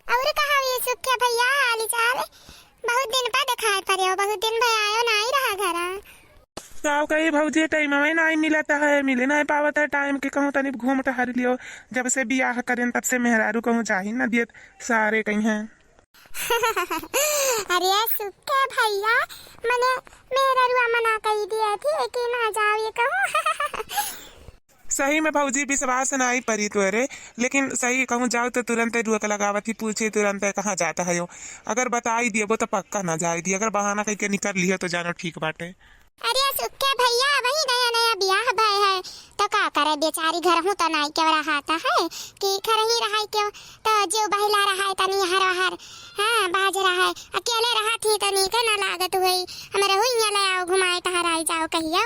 और कहा ये सुखे भैया हाली चाल बहुत दिन पर दिखाई पड़े हो, बहुत दिन भैया आयो ना ही रहा घरा। गाँव कही भौजी टाइम में नहीं मिलता है, मिले नहीं पावत है टाइम के कहूँ तनी घूम टहर लियो। जब से बियाह करें तब से मेहरारू कहूँ जा ही न दियत सारे कहीं हैं। अरे सुखे भैया मने मेहरारू मना कही दिया थी कि ना जाओ ये कहूँ। सही में भौजी विश्वास नहीं परी तुअरे, लेकिन सही कहूँ जाओ तो तुरंत रुक लगावत ही पूछे तुरंत कहाँ जाता है यो। अगर बताई दिए वो तो पक्का ना जाए दी, अगर बहाना कहीं के निकल लियो तो जानो ठीक बाटे। अरे सुखे भैया वही नया नया ब्याह भय है तो का करे बेचारी घर हूँ तो नहीं क्यों रहाता है कि घर ही रहा क्यों, तो जो बहिला रहा है तनी हर हर हाँ बाज रहा है, अकेले रहा थी तो नीके न लागत हुई हमारे हुई ले आओ घुमाए टहराई जाओ कहियो।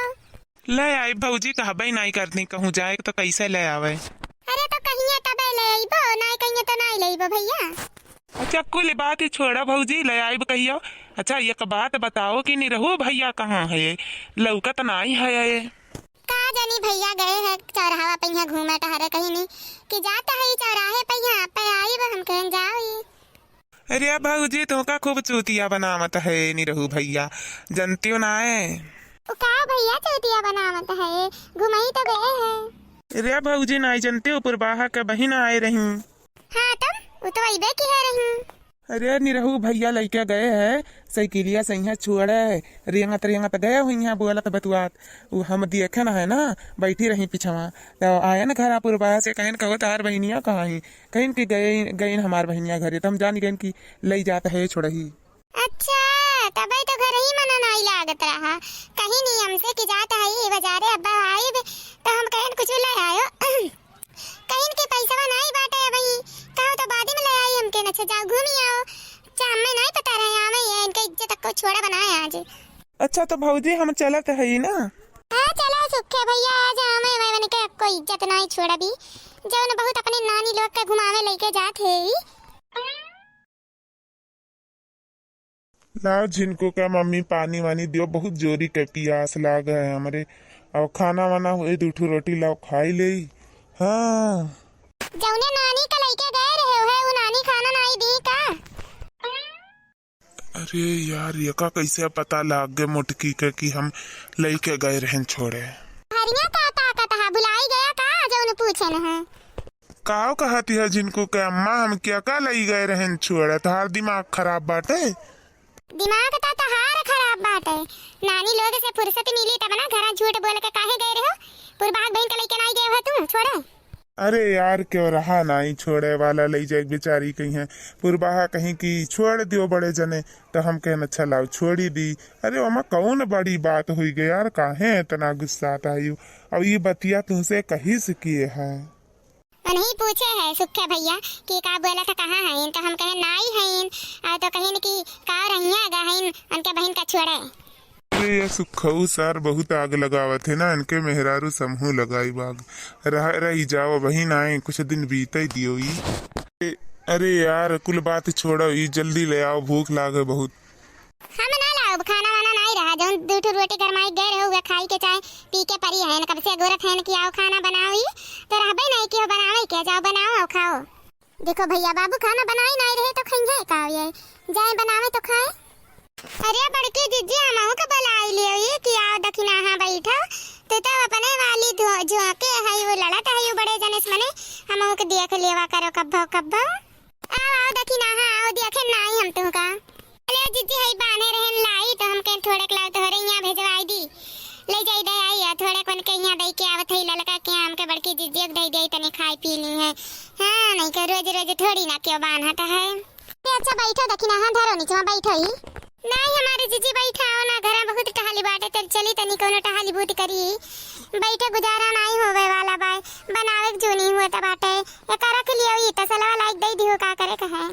ले आई भौजी कहबे नहीं करनी कहूँ जाए तो कैसे ले आवे। अरे तो कहिए तब ले आइबो नहीं कहिए तो नहीं ले आइबो भैया। अच्छा कुल बात ही छोड़ा भौजी ले आइब कहियो। अच्छा एक बात बताओ कि नहीं रहो भैया कहाँ है ये लौकत नहीं है ये। का जानी भैया गए हैं चौराहा पे घूमे टहरे कहीं नहीं कि जाता है चौराहे पे यहाँ पे आइब हम कहें जाओ ये। अरे भौजी तो का खूब चूतिया बनावत है नहीं रहू भैया जनती ना है। का भैया चौतिया बनावत है घुमाई तो गए हैं। अरे भौजी नहीं जनते ऊपर बाहा के बहिन आए रही। हाँ तब वो तो वही की है रही। अरे निरहू भैया लड़के गए है साइकिलिया सही छोड़े रेंगत रेंगत गए हुई यहाँ बोलत बतुआत वो हम देखे ना है ना बैठी रही पिछवा तो आया ना घर पूर्वा से कहीं कहो तार बहनिया कहाँ ही कहीं की गई हमार बहनिया घरे तो हम जान गए कि ले जाता है छोड़ही। अच्छा तब तो घर ही मना नहीं लागत रहा कहीं नहीं हमसे कि जाता है ये बाजारे अब्बा आए तो हम कहें कुछ ले आयो कहीं के पैसा नहीं बाटे वही कहो तो बाद में ले आई हमके न जाओ घूमी आओ चाह हमें नहीं पता रहे आवे ये इनका इज्जत को छोड़ा बनाए आज। अच्छा तो भौजी हम चलत है ना। हाँ चलो सुखे भैया आज हमें मैंने के कोई इज्जत नहीं छोड़ा भी जो न बहुत अपने नानी लोग के घुमावे लेके जाते ही। लाओ जिनको क्या मम्मी पानी वानी दियो बहुत जोरी के प्यास लाग है हमारे और खाना वाना हुए दूठू रोटी लाओ खाई ले। हाँ जौने नानी का लेके गए रहे हो है वो नानी खाना नहीं दी का। अरे यार ये का कैसे पता लाग गए मुटकी के कि हम लेके गए रहन छोड़े। हरिया का ताकत है बुलाई गया का जौने पूछे न है। काव कहती है जिनको के अम्मा हम क्या का ले गए रहन छोड़े तार दिमाग खराब बाटे। दिमाग तो तहार खराब बात है नानी लोग से फुर्सत मिली तब ना घर झूठ बोल के काहे गए रहो पुरबाग बहन के लेके नहीं गए हो तुम छोड़ो। अरे यार क्यों रहा नहीं छोड़े वाला ले जाए बेचारी कहीं है पुरबाहा कहीं की छोड़ दियो बड़े जने तो हम कहना अच्छा लाओ छोड़ी दी। अरे वमा कौन बड़ी बात हुई गई यार काहे इतना गुस्सा आता है और ये बतिया तुमसे कहीं से किए है नहीं पूछे है सुखे भैया कि का बोला था कहाँ है तो हम कहे नहीं है तो कहीं कि का रहिया गहन उनके बहन का छोड़े। अरे ये सुखऊ सर बहुत आग लगावत है ना इनके मेहरारू समूह लगाई बाग रही जाओ बहिन आए कुछ दिन बीते दियो ही। अरे यार कुल बात छोड़ो ये जल्दी ले आओ भूख लागे बहुत। हम ना लाओ खाना वाना नहीं रहा जो दूठू रोटी गरमाई गए रहो खाई के चाय पी के परी है कब से गोरत है कि आओ खाना बनाओ ही तो रहबे नहीं कि बनावे के जाओ बनाओ और खाओ। देखो भैया बाबू खाना बनाई नहीं रहे तो खाएंगे का ये जाए बनावे तो खाए। अरे बड़की दीदी हम के बुलाई लियो ये कि आओ दखिना हां बैठो तो अपने वाली जो के है वो लड़त है वो बड़े जने मने हम के देख लेवा करो कब्बो कब्बो आओ दखिना हां आओ देखे नहीं हम तो का अरे दीदी है बाने रहन लाई तो हम के थोड़े क्लाव तो हरे यहां भेजवाई दी ले जाई दे आई थोड़े कोन के यहां दई के आवत है ललका के हम के बड़की दीदी दई दई तने खाई पी ली है। हां नहीं कर रोज रोज थोड़ी ना क्यों बांधता है। अच्छा बैठो दखिना हां धरो नीचे बैठो ही नहीं हमारे जीजी बैठा हो ना घर बहुत टहली बाटे तो चली तनी कोनो टहली बूट करी बैठे गुजारा नहीं होवे वाला बाय बनावे जो नहीं हुआ बाटे ये करा के लिए ई तसला लाइक दे दियो का करे कहे।